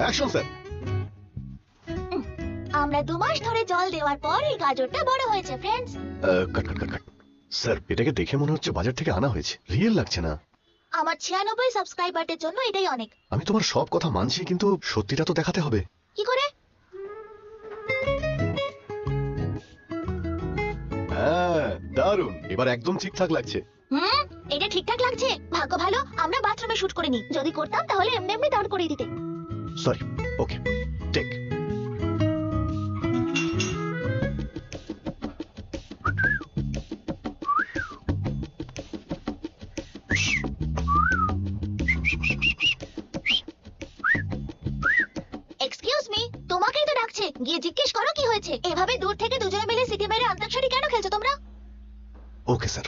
Action sir. আমরা 2 মাস ধরে জল দেওয়ার পর এই গাজরটা বড় হয়েছে ফ্রেন্ডস। কাট কাট কাট কাট। স্যার এটাকে দেখে মনে হচ্ছে বাজার থেকে আনা হয়েছে, রিয়েল লাগছে না। আমার 96 সাবস্ক্রাইবারদের জন্য এটাই অনেক। আমি তোমার সব কথা মানছি, কিন্তু সত্যিটা তো দেখাতে হবে। কি করে? হ্যাঁ দারুণ, এবার একদম ঠিকঠাক লাগছে। এটা ঠিকঠাক লাগছে। ভাগ্য ভালো আমরা বাথরুমে শুট করিনি, যদি করতাম তাহলে এমনি এমনি দাঁড় করিয়ে দিতে। Sorry, okay take. Excuse me, তোমাকেই তো ডাকছে, গিয়ে জিজ্ঞেস করো কি হয়েছে। এভাবে দূর থেকে দুজনে মিলে সিটি মেরে অন্তাক্ষরী কেন খেলছো তোমরা? Okay sir.